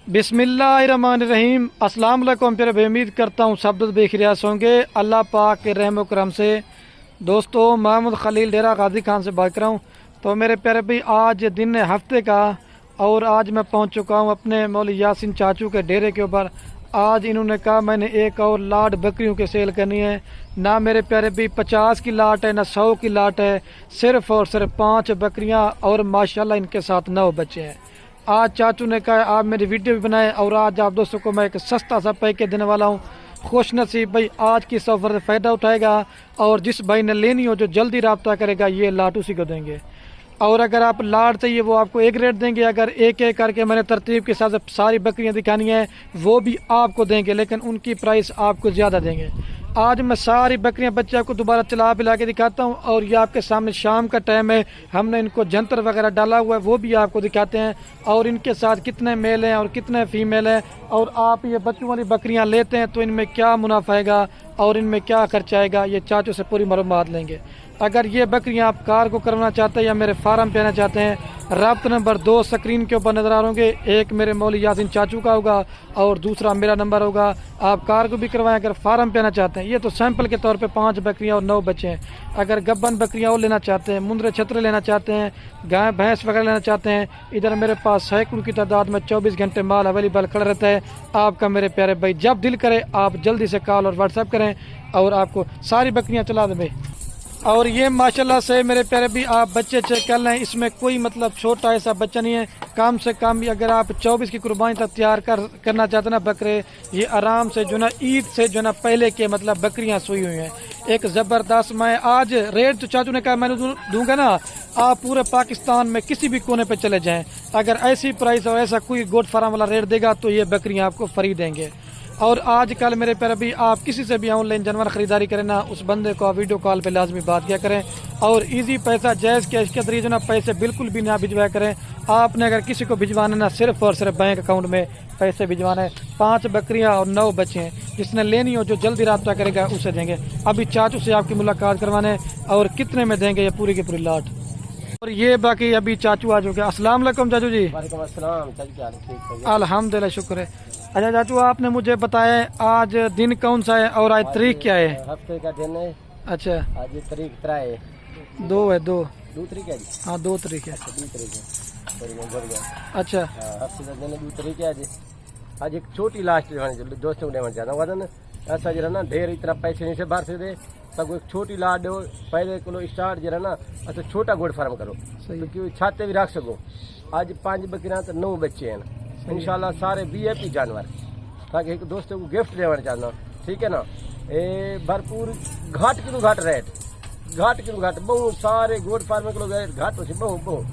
बिस्मिल्लाहिर्रहमानिर्रहीम। अस्सलाम वालेकुम प्यारे भाई, उम्मीद करता हूँ सब दोस्त बेखियास होंगे अल्लाह पाक के रहम करम से। दोस्तों, मोहम्मद खलील डेरा गाजी खान से बात कर रहा हूँ। तो मेरे प्यारे भाई, आज दिन है हफ्ते का और आज मैं पहुँच चुका हूँ अपने मौलवी यासीन चाचू के डेरे के ऊपर। आज इन्होंने कहा मैंने एक और लाट बकरियों के सेल करनी है। ना मेरे प्यारे भाई 50 की लाट है ना 100 की लाट है, सिर्फ और सिर्फ 5 बकरियां और माशाल्लाह इनके साथ 9 बच्चे हैं। आज चाचू ने कहा आप मेरी वीडियो भी बनाए और आज आप दोस्तों को मैं एक सस्ता सा पैकेज देने वाला हूँ। खुश नसीब भाई आज की सफ़र से फ़ायदा उठाएगा और जिस भाई ने लेनी हो जो जल्दी रब्ता करेगा ये लाट उसी को देंगे। और अगर आप लाट चाहिए वो आपको एक रेट देंगे, अगर एक एक करके मैंने तरतीब के साथ सारी बकरियां दिखानी है वो भी आपको देंगे, लेकिन उनकी प्राइस आपको ज़्यादा देंगे। आज मैं सारी बकरियां बच्चे आपको दोबारा चला पिला के दिखाता हूं और ये आपके सामने शाम का टाइम है, हमने इनको जंतर वगैरह डाला हुआ है वो भी आपको दिखाते हैं और इनके साथ कितने मेल हैं और कितने फीमेल हैं। और आप ये बच्चों वाली बकरियां लेते हैं तो इनमें क्या मुनाफा आएगा और इनमें क्या खर्चा आएगा, ये चाचू से पूरी मालूमात लेंगे। अगर ये बकरियां आप कार को करवाना चाहते हैं या मेरे फार्म पे आना चाहते हैं, रब्त नंबर 2 स्क्रीन के ऊपर नजर आ होंगे। एक मेरे मौलवी यासीन चाचू का होगा और दूसरा मेरा नंबर होगा। आप कार को भी करवाएं अगर फार्म पे आना चाहते हैं। ये तो सैंपल के तौर पे 5 बकरियां और 9 बच्चे हैं। अगर गब्बन बकरियां और लेना चाहते हैं, मुंदरे छतरे लेना चाहते हैं, गाय भैंस वगैरह लेना चाहते हैं, इधर मेरे पास सैकड़ों की तादाद में 24 घंटे माल अवेलेबल खड़ा रहता है। आपका मेरे प्यारे भाई जब दिल करे आप जल्दी से कॉल और व्हाट्सएप करें और आपको सारी बकरियाँ चला दें भाई। और ये माशाल्लाह से मेरे प्यारे भी आप बच्चे चेक कर लें, इसमें कोई मतलब छोटा ऐसा बच्चा नहीं है। कम से कम भी अगर आप 24 की कुर्बानी तक तैयार करना चाहते ना बकरे, ये आराम से जो ना ईद से जो ना पहले के मतलब बकरियां सोई हुई हैं। एक ज़बरदस्त मैं आज रेट तो चाचू ने कहा मैंने दूंगा ना, आप पूरे पाकिस्तान में किसी भी कोने पे चले जाएं, अगर ऐसी प्राइस और ऐसा कोई गोट फार्म वाला रेट देगा तो ये बकरियां आपको फ्री देंगे। और आजकल मेरे प्यारे भी आप किसी से भी ऑनलाइन जानवर खरीदारी करें ना, उस बंदे को आप वीडियो कॉल पे लाजमी बात किया करें और इजी पैसा जायज़ कैश के जरिए जो ना पैसे बिल्कुल भी ना भिजवाया करें। आपने अगर किसी को भिजवाना ना सिर्फ और सिर्फ बैंक अकाउंट में पैसे भिजवाना है। 5 बकरियां और 9 बच्चे हैं, जिसने लेनी हो जो जल्दी रब्ता करेगा उसे देंगे। अभी चाचू से आपकी मुलाकात करवाने और कितने में देंगे ये पूरी की पूरी लाट। और ये बाकी अभी चाचू आ चुके हैं। अस्सलाम वालेकुम चाचू जी। वालेकुम अस्सलाम। अल्हम्दुलिल्लाह, शुक्र है। अच्छा चाचू आपने मुझे बताया आज दिन कौन सा है और आज तारीख क्या है? हफ्ते का दिन है। अच्छा, आज तारीख 3 है। 2 है। 2 तारीख है जी। हाँ 2 तारीख है। 2 तारीख है। अच्छा, हफ्ते का दिन 2 तारीख है। आज एक छोटी लास्ट दोस्तों को लेना चाहता हूँ। ऐसा जरा ना ढेर इतना पैसे नहीं से भर सकते, तब एक छोटी लाट दो पहले किलो स्टार्ट जरा ना अच्छा छोटा गोट फार्म करो क्योंकि छाते भी रख सको। आज 5 बकरियां तो 9 बच्चे हैं इंशाल्लाह, सारे VIP जानवर, ताकि एक दोस्तों को गिफ्ट देना चाहना। ठीक है ना, ये भरपूर घाट किलो घाट रेट, घाट किलो घाट बहुत सारे गोट फार्म किलो रेट घाट हो बहुत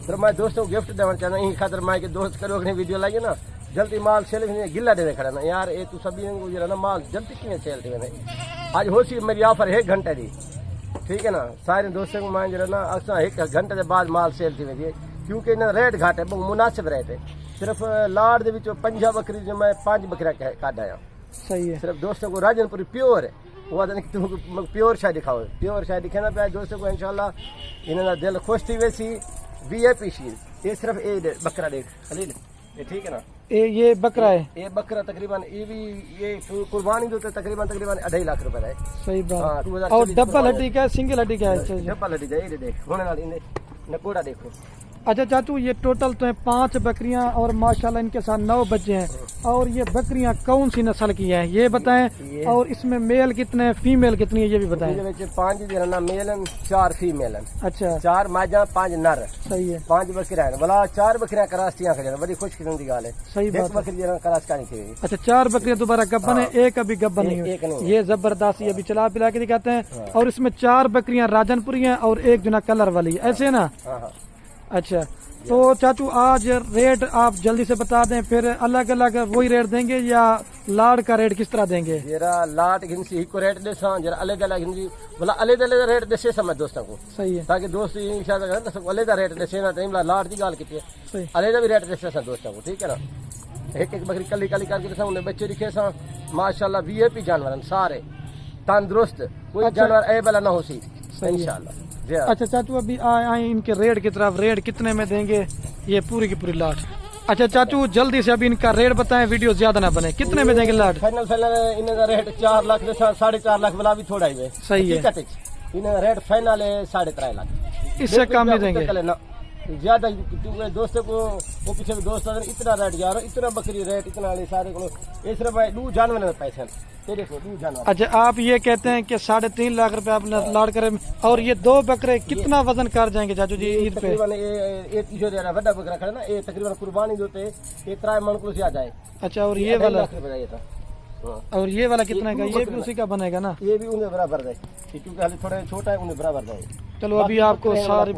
फिर मैं दोस्तों को गिफ्ट देना चाहना। यही खातर मैं के दोस्त करो वीडियो लाइए ना जल्दी माल सेल गिला देने खड़ा ना यार, ये तू सभी जरा ना माल जल्दी क्यों सेल थे। आज हो सी मेरी ऑफर 1 घंटे दी, ठीक है ना। सारे दोस्तों को मैं जरा ना अक्सर 1 घंटे के बाद माल सेल थी मेरी, क्योंकि ना रेट घाट है बहुत मुनासिब रेट है। सिर्फ लाट दे 5 बकरी जो मैं 5 बकरियां काट आया। सही है। सिर्फ दोस्तों को राजनपुरी प्योर है वो तुम प्योर शायद दिखाओ, प्योर शायद दिखाना पाया दोस्तों को इंशाल्लाह। इन्होंने दिल खुश थी वैसी VIP शील। ये सिर्फ ये बकरा देख खलील, ये ठीक है ना। ये बकरा है, ये बकरा तकरीबन ये भी ये कुर्बानी जो तकरीबन 2.5 लाख रुपए है। सही बात। और डबल हड्डी का है, सिंगल हड्डी का है? डबल हड्डी है। ये देख होने वाली नकोड़ा देखो। अच्छा चाचू ये टोटल तो है 5 बकरियां और माशाल्लाह इनके साथ 9 बच्चे हैं। और ये बकरियां कौन सी नस्ल की हैं ये बताएं, और इसमें मेल कितने फीमेल कितनी है ये भी बताएं। 5 जरा मेल 4 फीमेल। अच्छा, 4 माजा 5 नर। सही है। 5 बकरियां बोला 4 बकरियां करास्तियां खड़े बड़ी खुशकिस्मती गाल है। सही बात। बकरी जरा करास का नहीं थी। अच्छा 4 बकरियां दोबारा गब्बन है, एक अभी गब्बन नहीं है। ये जबरदस्त अभी चला पिला के दिखाते हैं। और इसमें 4 बकरियां राजनपुरी हैं और एक जो ना कलर वाली है, ऐसे है ना? अच्छा तो चाचू आज रेट आप जल्दी से बता दें, फिर अलग अलग वही रेट देंगे या लाड का रेट किस तरह देंगे? जरा लाट घिनसी को रेट दे जरा अलग अलग घिनसी बोला अलग अलग रेट दे समझ दोस्तों को। सही है, ताकि दोस्त अलग रेट दे ना लाट की गाल की अलग भी रेट दे दोस्तों को। ठीक है ना, एक बकरी कली कली करके उन्हें बच्चे दिखे माशाल्लाह VIP जानवर सारे तंदुरुस्त, कोई जानवर ए बला ना हो सी इंशाल्लाह। अच्छा चाचू अभी आए इनके रेट की तरफ, रेट कितने में देंगे ये पूरी की पूरी लाट? अच्छा चाचू जल्दी से अभी इनका रेट बताएं, वीडियो ज्यादा ना बने, कितने में देंगे लाट? फाइनल फाइनल इनका रेट 4 लाख से 4.5 लाख वाला भी थोड़ा ही है। सही है। इनका रेट फाइनल है 3.5 लाख, इससे कम नहीं देंगे ज्यादा। क्योंकि दोस्तों को वो पीछे भी दोस्त इतना रेट जा रहा, इतना बकरी रेट इतना सारे को ये सिर्फ 2 जानवर में पैसे ये देखो 2 जानवर। अच्छा आप ये कहते हैं कि 3.5 लाख रुपए आप लाड़ करें, और ये 2 बकरे कितना वजन कर जाएंगे चाचू जी ईद पे? तकरीबन ये जो बड़ा बकरा खड़ा ना, ये तकरीबन कुर्बानी देते ये 3 मन को से आ जाए। अच्छा और ये वाला? था। और ये वाला कितना का? ये भी उसी का बनेगा ना? ये भी उन्हें बराबर है, क्योंकि हाल थोड़ा छोटा है, उन्हें बराबर है। चलो अभी आपको सारे।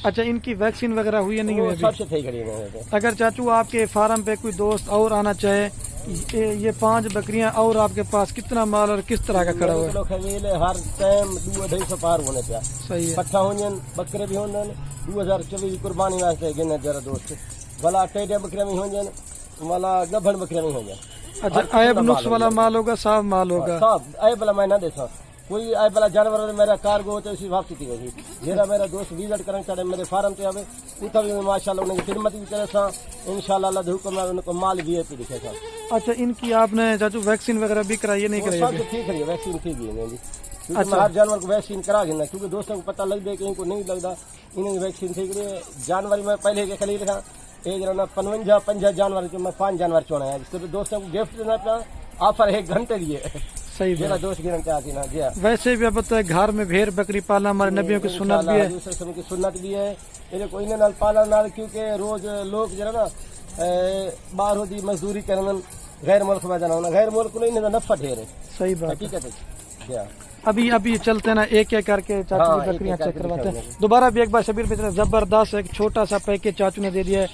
अच्छा इनकी वैक्सीन वगैरह हुई है नहीं हुई? सबसे सही खड़ी है। अगर चाचू आपके फार्म पे कोई दोस्त और आना चाहे, ये 5 बकरियां और आपके पास कितना माल और किस तरह का खड़ा हुआ है? हर टाइम 2-250 पार होने पे सही है। पट्ठा हो बकरे भी होंगे 2024 कुर्बानी वास्ते गिने जरा दोस्त वाला टेढ़े बकरे में होंगे वाला गभन बकरे में होंगे। अच्छा ऐब नुक्स वाला माल होगा, साफ माल होगा? साफ ऐब वाला मैं ना देखा कोई ऐब वाला जानवर मेरा कार्गो होता है उसी वापसी थी होगी। मेरा दोस्त विजिट करना चाहे मेरे फार्म पे आवे उतना भी माशाल्लाह उन्हें खिदमत भी करे सा इंशाल्लाह अल्लाह हुक्म में उनको माल भी है दिखे सा। अच्छा इनकी आपने चाचू वैक्सीन वगैरह भी कराई नहीं कराई? सब ठीक है, वैक्सीन ठीक है जी। क्योंकि हर जानवर को वैक्सीन करा देना, क्योंकि दोस्तों को पता लग जाए कि इनको नहीं लगता, इन्हें वैक्सीन ठीक है। जानवर में पहले के खरीद रहा एक जना 55 जानवर के मैं 5 जानवर चुना है, जिसके दोस्तों को गिफ्ट देना था ऑफर 1 घंटे दिए। सही मेरा दोस्त गिरन आती ना जी। वैसे भी अब पता है घर में भेड़ बकरी पालना हमारे नबियों की सुन्नत भी है, दूसरे समय की सुन्नत भी है। ये कोई ने नाल पाला नाल, क्योंकि रोज लोग जरा ना बाहर होती मजदूरी करन गैर मुल्क में जाना, गैर मुल्क को नहीं नफा ढेर है। सही बात ठीक है। अभी चलते ना एक एक करके चाचू की बकरियां चेक करवाते हैं। दोबारा भी एक बार शबीर पे जबरदस्त एक छोटा सा पैकेज चाचू ने दे दिया है।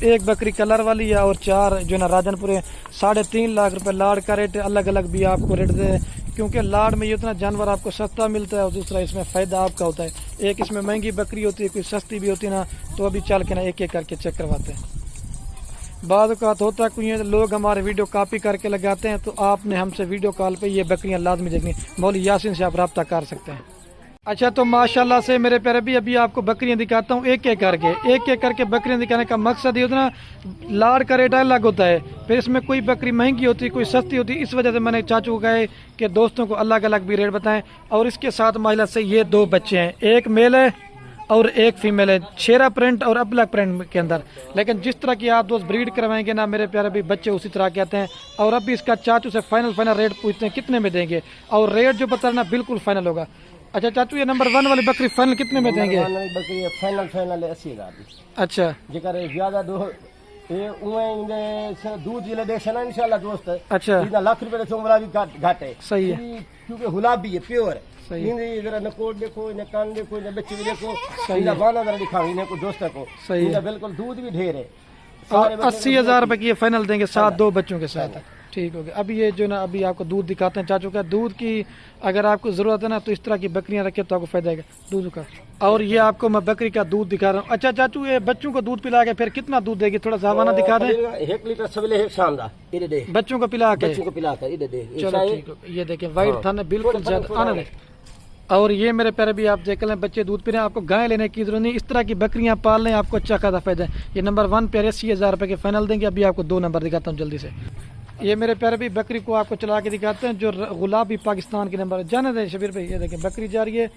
1 बकरी कलर वाली है और 4 जो ना राजनपुर है। 3.5 लाख रुपए लाड़ का रेट, अलग अलग भी आपको रेट दे, क्योंकि लाड़ में ये उतना जानवर आपको सस्ता मिलता है और दूसरा इसमें फायदा आपका होता है। एक इसमें महंगी बकरी होती है, कोई सस्ती भी होती है ना। तो अभी चल के ना एक एक करके चेक करवाते हैं। बाद औक़ात होता है कोई लोग हमारे वीडियो कॉपी करके लगाते हैं, तो आपने हमसे वीडियो कॉल पे ये बकरियां लाजमी देखनी। मौलवी यासीन से आप रब्ता कर सकते हैं। अच्छा तो माशाल्लाह से मेरे प्यारे भी अभी आपको बकरियां दिखाता हूँ एक एक करके बकरियां दिखाने का मकसद ये होता है ना, लाड़ का रेट अलग होता है, फिर इसमें कोई बकरी महंगी होती है कोई सस्ती होती है। इस वजह से मैंने चाचू को कहा कि दोस्तों को अलग अलग भी रेट बताएं। और इसके साथ माशाल्लाह से ये 2 बच्चे हैं, एक मेल है और एक फीमेल है, शेरा प्रिंट और अपलक प्रिंट के अंदर। लेकिन जिस तरह की आप दोस्त ब्रीड करवाएंगे ना मेरे प्यारे भी बच्चे उसी तरह के आते हैं। और अभी इसका चाचू से फाइनल रेट पूछते हैं कितने में देंगे, और रेट जो बता रहे ना बिल्कुल फाइनल होगा। अच्छा चाचू ये नंबर 1 वाली बकरी फाइनल कितने में देंगे? बकरी फाइनल 80,000। अच्छा जेकर ज्यादा दूध जिले देश ना इंशाल्लाह दोस्त। अच्छा लाख रुपए वाला भी घाट है। सही है, क्योंकि गुलाबी है प्योर। सही है। जरा न कोट देखो न कान देखो न बच्चे भी देखो, बाना जरा दिखाओ इन्हें को दोस्तों को। सही है, बिल्कुल दूध भी ढेर है। और 80,000 रुपए की ये फाइनल देंगे साथ 2 बच्चों के साथ। ठीक हो गया। अभी ये जो ना अभी आपको दूध दिखाते हैं चाचू का। दूध की अगर आपको जरूरत है ना तो इस तरह की बकरियां रखे तो आपको फायदा है दूध का। और ये आपको मैं बकरी का दूध दिखा रहा हूँ। अच्छा चाचू ये बच्चों को दूध पिला के फिर कितना दूध देगी, थोड़ा सा हवाना दिखा दें। 1 लीटर सवेरे 1 शाम दा बच्चों को पिला के। चलो ठीक है। ये देखें व्हाइट था बिल्कुल ज्यादा आना दे। और ये मेरे प्यारे भी आप देख लें बच्चे दूध पी रहे हैं, आपको गाय लेने की जरूरत नहीं। इस तरह की बकरियां पाल लें आपको अच्छा खासा फायदा है। ये नंबर 1 पे 80,000 रुपए के फाइनल देंगे। अभी आपको 2 नंबर दिखाता हूँ जल्दी से। ये मेरे प्यारे भी बकरी को आपको चला के दिखाते हैं जो गुलाबी पाकिस्तान के नंबर जाने दें शबीर भाई। ये देखें बकरी जा रही है।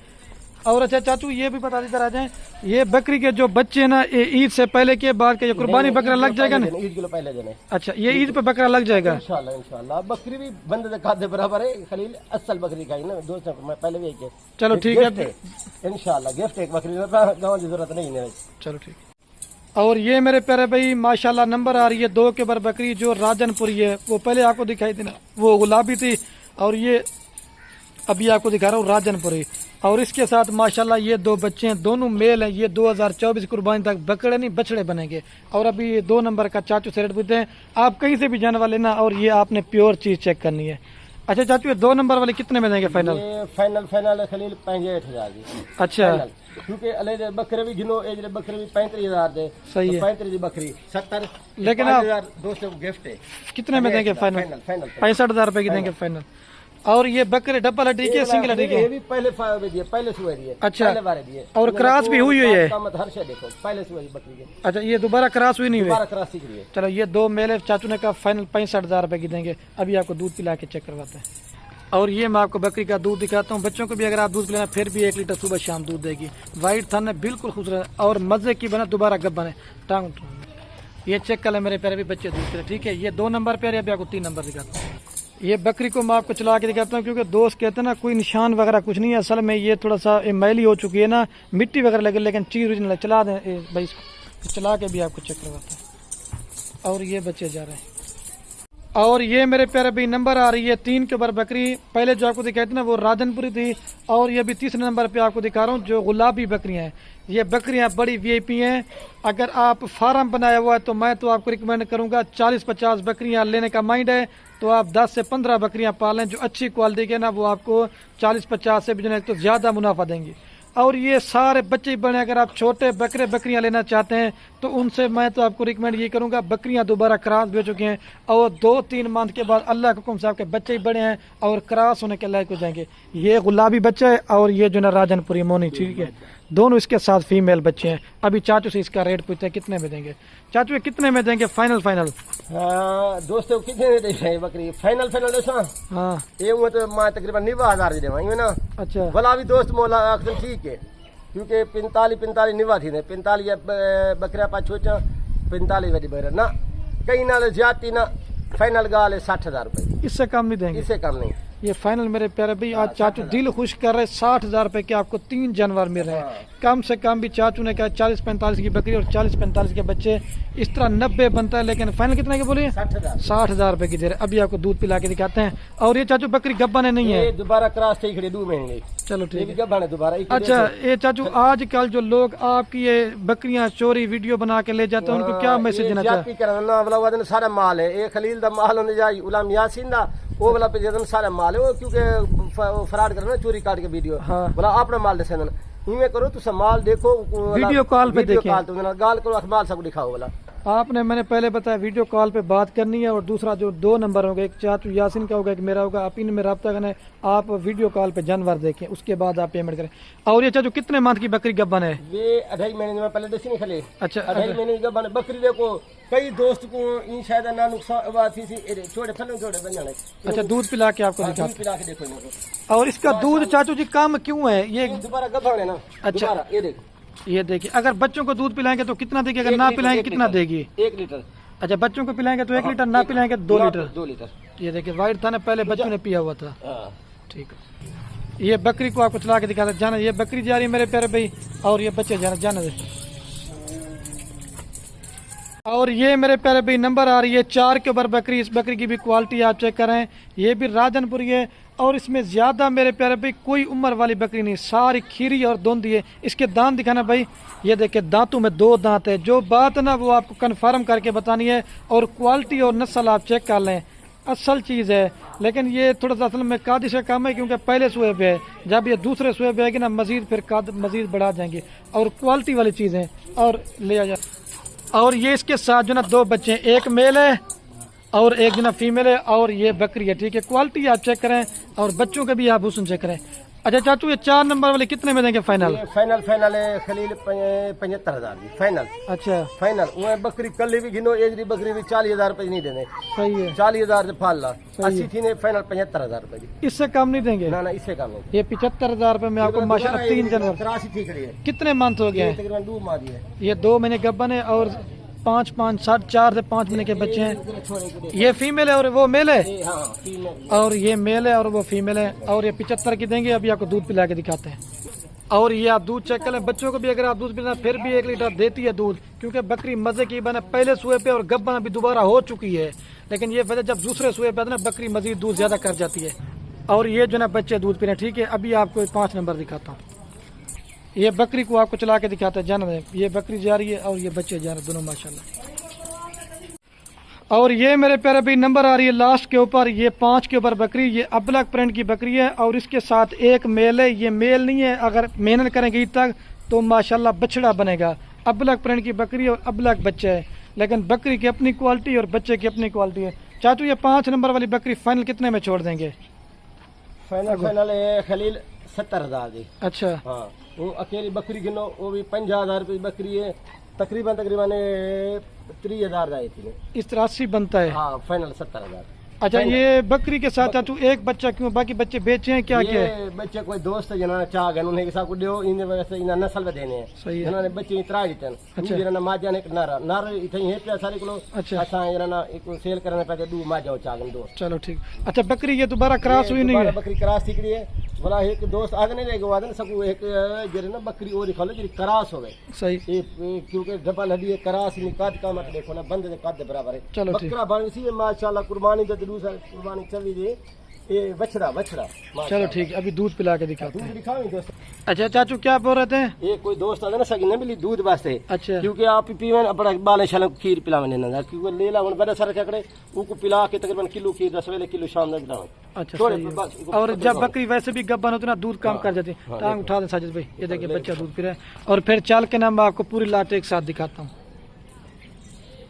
और अच्छा चाचू ये भी बता देते रह जाए, ये बकरी के जो बच्चे ना ये ईद से पहले के बाद के कुर्बानी बकरा लग जाएगा ना? ईद के पहले देने। अच्छा ये ईद पे बकरा लग जाएगा इंशाल्लाह। बकरी भी बंदे खाते बराबर है, खलील असल बकरी खाई ना दोस्तों को मैं पहले भी। चलो ठीक है इंशाल्लाह गिफ्ट एक बकरी गाँव की जरूरत नहीं है। चलो ठीक। और ये मेरे प्यारे भाई माशाल्लाह नंबर आ रही है 2 के बर बकरी जो राजनपुरी है, वो पहले आपको दिखाई थी ना वो गुलाबी थी, और ये अभी आपको दिखा रहा हूँ राजनपुरी। और इसके साथ माशाल्लाह ये 2 बच्चे हैं, दोनों मेल हैं। ये 2024 कुर्बानी तक बकरे नहीं बछड़े बनेंगे। और अभी ये 2 नंबर का चाचू से रेट पूछते हैं। आप कहीं से भी जाने वाले ना, और ये आपने प्योर चीज चेक करनी है। अच्छा चाचू ये 2 नंबर वाले कितने में देंगे फाइनल? फाइनल खलील 65,000 की। अच्छा क्योंकि अलग बकरे भी गिनो बकरे भी 35,000 दे। सही है 35 बकरी 70। लेकिन आप दोस्तों को गिफ्ट है। कितने में देंगे फाइनल? 65,000 रुपए की देंगे फाइनल। और ये बकरे डबल हड्डी के सिंगल हड्डी ये के? भी पहले दिए, पहले सुबह दिए। अच्छा। पहले बारे दिए। और क्रॉस भी हुई है? हर शे देखो पहले सुबह बकरी के। अच्छा, ये दोबारा क्रॉस हुई नहीं हुई? दोबारा क्रॉस सीख रही है। चलो, ये दो मेले चाचू ने कहा फाइनल 65,000 रुपए की देंगे। अभी आपको दूध पिला के चेक करवाते हैं। और ये मैं आपको बकरी का दूध दिखाता हूँ। बच्चों को भी अगर आप दूध पिलाना फिर भी 1 लीटर सुबह शाम दूध देगी। वाइट थन है, बिल्कुल खूबसूरत और मजे की बना, दोबारा गब्बन है। टांग ये चेक कर ले मेरे प्यारे भी बच्चे दूध पिला, ठीक है। ये 2 नंबर पे, अभी आपको 3 नंबर दिखाता हूँ। ये बकरी को मैं आपको चला के दिखाता हूँ, क्योंकि दोस्त कहते हैं ना कोई निशान वगैरह कुछ नहीं है। असल में ये थोड़ा सा मैली हो चुकी है ना, मिट्टी वगैरह लगे, लेकिन चीज ओरिजिनल है। चला दें भाई इसको, चला के भी आपको चेक करवाते हैं। और ये बच्चे जा रहे हैं। और ये मेरे प्यारे भाई नंबर आ रही है 3 के ऊपर बकरी। पहले जो आपको दिखाई थी ना वो राजनपुरी थी, और ये भी तीसरे नंबर पे आपको दिखा रहा हूँ जो गुलाबी बकरियां हैं। ये बकरियां बड़ी वीआईपी हैं। अगर आप फार्म बनाया हुआ है तो मैं तो आपको रिकमेंड करूंगा 40-50 बकरियां लेने का माइंड है तो आप 10 से 15 बकरियां पालें जो अच्छी क्वालिटी के ना, वो आपको 40-50 से भी जो है तो ज्यादा मुनाफा देंगी। और ये सारे बच्चे बने, अगर आप छोटे बकरियां लेना चाहते हैं तो उनसे मैं तो आपको रिकमेंड ये करूंगा। बकरियां दोबारा क्रॉस भी हो चुकी हैं और 2-3 मंथ के बाद अल्लाह के हुक्म से आपके बच्चे ही बड़े हैं और क्रॉस होने के लायक हो जाएंगे। ये गुलाबी बच्चा है और ये जो ना राजनपुरी मोनी, ठीक है, दोनों इसके साथ फीमेल बच्चे हैं। अभी चाचू से इसका रेट पूछते हैं कितने में देंगे। चाचू ये कितने में देंगे फाइनल? हाँ दोस्तों, कितने में दे बकरी फाइनल दोस्तों? हाँ, ये तो मैं तकरीबन 90,000 दे देवा ना। अच्छा, भला भी दोस्त मोला आखिर ठीक है, क्योंकि 45 निभा थी 45 बकरिया पा छोचा 45 वाली बकरा ना, कहीं ना ज्यादा ना। फाइनल गाल है 60,000 रुपए, इससे कम नहीं देंगे? इससे कम नहीं। ये फाइनल मेरे प्यारे भाई आज चाचू दिल खुश कर रहे, 60,000 रुपए के आपको 3 जानवर मिल रहे हैं। कम से कम भी चाचू ने कहा 40-45 की बकरी और 40-45 के बच्चे, इस तरह 90 बनता है। लेकिन फाइनल कितने के बोलिए? 60,000 रुपए की दे रहे। अभी आपको दूध पिला के दिखाते हैं। और ये चाचू बकरी गब्बन है नहीं है? दोबारा क्रॉस ठीक है 2 महीने। चलो ठीक है, गब्बन है दोबारा। अच्छा ये चाचू आजकल जो लोग आपकी ये बकरियां चोरी वीडियो बना के ले जाते हैं उनको क्या मैसेज देना चाहते हैं? सारा माल है, ये खलील दा माल होने जाए, उलाम यासीन दा वो वाला पे जदन सारा माल है वो, क्योंकि फ्रॉड करना चोरी काट के वीडियो। हाँ। बोला अपना माल दे इनमें करो तो माल देखो, वीडियो कॉल पे देखें, गाल करो माल सब दिखाओ। बोला आपने, मैंने पहले बताया वीडियो कॉल पे बात करनी है। और दूसरा जो 2 नंबर होगा, एक चाचू यासिन का होगा, एक मेरा होगा, आप इनमें रब्ता करना है। आप वीडियो कॉल पे जानवर देखें, उसके बाद आप पेमेंट करें। और ये चाचू कितने मंथ की बकरी गब्बन है? ये 2.5 महीने में पहले देसी नहीं खले। अच्छा, 2.5 महीने की गब्बन बकरी। देखो कई दोस्त को इन शायद ना नुकसान बात थी छोटे थले छोटे बन जाने। अच्छा, दूध पिला के आपको दिखा, पिला के देखो इनको। और इसका दूध चाचू जी कम क्यों है? ये दोबारा गब्बन है ना। अच्छा, ये देखो, ये देखिए, अगर बच्चों को दूध पिलाएंगे तो कितना देगी? अगर ना पिलाएंगे कितना देगी? 1 लीटर। अच्छा, बच्चों को पिलाएंगे तो 1 लीटर, ना पिलाएंगे 2 लीटर। 2 लीटर। ये देखिए वाइट था ना, पहले बच्चों ने पिया हुआ था। हाँ। ठीक है, ये बकरी को आपको चला के दिखा दे। जाना, ये बकरी जा रही है मेरे प्यारे भाई, और ये बच्चे जाना दे। और ये मेरे प्यारे भाई नंबर आ रही है 4 के ऊपर बकरी। इस बकरी की भी क्वालिटी आप चेक करें, ये भी राजनपुरी है। और इसमें ज्यादा मेरे प्यारे भाई कोई उम्र वाली बकरी नहीं, सारी खीरी और धुंधी है। इसके दांत दिखाना भाई, ये देखिए दांतों में 2 दांत है। जो बात है ना वो आपको कंफर्म करके बतानी है। और क्वालिटी और नस्ल आप चेक कर लें, असल चीज है। लेकिन ये थोड़ा सा असल में कादिश का कम है, क्योंकि पहले सुए पे है। जब ये दूसरे सुए पे आएगी ना मजीद फिर मजीद बढ़ा जाएंगे। और क्वालिटी वाली चीज है। और ले आ जाए। और ये इसके साथ जो ना 2 बच्चे हैं, एक मेल है और एक जो ना फीमेल है। और ये बकरी है, ठीक है। क्वालिटी आप चेक करें और बच्चों के भी आप हुस्न चेक करें। अच्छा चाचू, ये 4 नंबर वाले कितने में देंगे फाइनल? फाइनल है खलील 75,000 की फाइनल। अच्छा, फाइनल वो बकरी कल भी गिनो, एजरी बकरी भी 40,000 रुपए नहीं देने। सही है, 40,000 से फाल ला 80 थी ने, फाइनल 75,000 रुपए की। इससे कम नहीं देंगे? ना इससे कम नहीं। ये 75,000 रुपए में आपको माशाल्लाह 3 जानवर। 83 थी खड़ी है। कितने मंथ हो गए? तकरीबन 2 माह है। ये 2 महीने गब्बन है और 4 से 5 महीने के बच्चे हैं। ये फीमेल है और वो मेल है। और ये मेल है और वो फीमेल है। और ये 75 की देंगे। अभी आपको दूध पिला के दिखाते हैं। और ये आप दूध चेक करें, बच्चों को भी अगर आप दूध पिलाना फिर भी 1 लीटर देती है दूध, क्योंकि बकरी मजे की बने। पहले सुए पे और गब्बन अभी दोबारा हो चुकी है। लेकिन ये वजह जब दूसरे सुए पे ना बकरी मजीद दूध ज्यादा कर जाती है। और ये जो ना बच्चे दूध पी रहे हैं, ठीक है। अभी आपको 5 नंबर दिखाता हूँ। ये बकरी को आपको चला के दिखाता है, जाना है। ये बकरी जा रही है और ये बच्चे जा रहे हैं, दोनों माशाल्लाह। और ये मेरे प्यारे भाई नंबर आ रही है लास्ट के ऊपर, ये 5 के ऊपर बकरी। ये अबलग प्रिंट की बकरी है और इसके साथ एक मेल है। ये मेल नहीं है, अगर मेहनत करेंगे ईद तक तो माशाल्लाह बछड़ा बनेगा। अबलग प्रिंट की बकरी और अबलग बच्चे है। लेकिन बकरी की अपनी क्वालिटी और बच्चे की अपनी क्वालिटी है। चाचू, ये 5 नंबर वाली बकरी फाइनल कितने में छोड़ देंगे? फाइनल है खलील 70,000 जी। अच्छा हाँ वो अकेली बकरी गिनो वो भी 50,000 रुपये बकरी है, तकरीबन 30,000 जाए थी। इस तरह 80 बनता है। हाँ फाइनल 70,000। अच्छा ये बकरी के साथ तू एक बच्चा क्यों, बाकी बच्चे बेचे हैं क्या क्या है? ये बच्चे कोई दोस्त जिन्होंने चाह गए उन्हें साथ दियो इन वजह से इन नस्ल में देने हैं। सही है। जिन्होंने बच्चे इतरा दितन अच्छा। जिन्होंने माजा ने नर इथे है पे सारे को। अच्छा असा जिन्होंने एक सेल करने पे दो माजा चाह गए दोस्त। चलो ठीक। अच्छा बकरी ये दोबारा क्रॉस हुई नहीं है? बकरी क्रॉस दिखड़ी है बोला एक दोस्त आगे नहीं रहेगा वादन सबको एक जरे ना बकरी और दिखा लो जी क्रॉस हो गए। सही। ये क्योंकि डबल हड्डी है क्रॉस नहीं काट का मत देखो ना बंद दे काट दे बराबर है। चलो ठीक। बकरा बन सी माशाल्लाह कुर्बानी दे दूसरा कुर्बानी चली जी ये बछड़ा चलो ठीक है, अभी दूध पिला के दिखाते हैं। दूध दिखाओ दोस्त। अच्छा चाचू क्या बोल रहे थे? ये कोई दोस्त आता ना सगी ने मिली दूध वास्ते। अच्छा क्योंकि आप पीवन अपना बाले शाले खीर पिलावे ना क्योंकि ले ला बड़े सारे चकड़े उनको पिला के तकरीबन किलो खीर 10 वेले किलो शाम में पिलाओ। अच्छा सही है। और जब बकरी वैसे भी गब्बन होती ना दूध कम कर जाती है। टांग उठा दे साजिद भाई, ये देखिए बच्चा दूध पी रहा है। और फिर चल के ना मैं आपको पूरी लाट एक साथ दिखाता हूँ।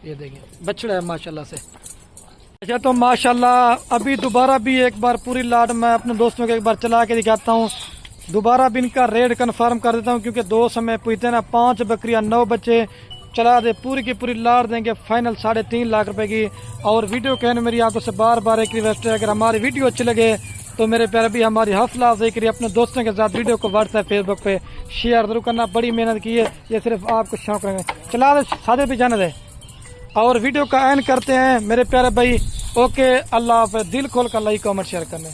ये देखिए बछड़ा है माशाल्लाह से। अच्छा तो माशाल्लाह अभी दोबारा भी एक बार पूरी लाट मैं अपने दोस्तों के एक बार चला के दिखाता हूँ। दोबारा भी इनका रेट कंफर्म कर देता हूँ क्योंकि 2 समय पूछते ना 5 बकरियां 9 बच्चे चला दे पूरी की पूरी लाट देंगे फाइनल 3.5 लाख रुपए की। और वीडियो कहने मेरी आपको से बार बार एक रिक्वेस्ट है, अगर हमारी वीडियो अच्छी लगे तो मेरे प्यारे भी हमारी हौसला अफजाई करिए, अपने दोस्तों के साथ वीडियो को व्हाट्सएप फेसबुक पे शेयर जरूर करना। बड़ी मेहनत की है, ये सिर्फ आपको शौक रहेंगे। चला दे सादे भी जाने दे और वीडियो का एंड करते हैं मेरे प्यारे भाई। ओके अल्लाह हाफ़िज़। दिल खोल कर लाइक कमेंट शेयर करने।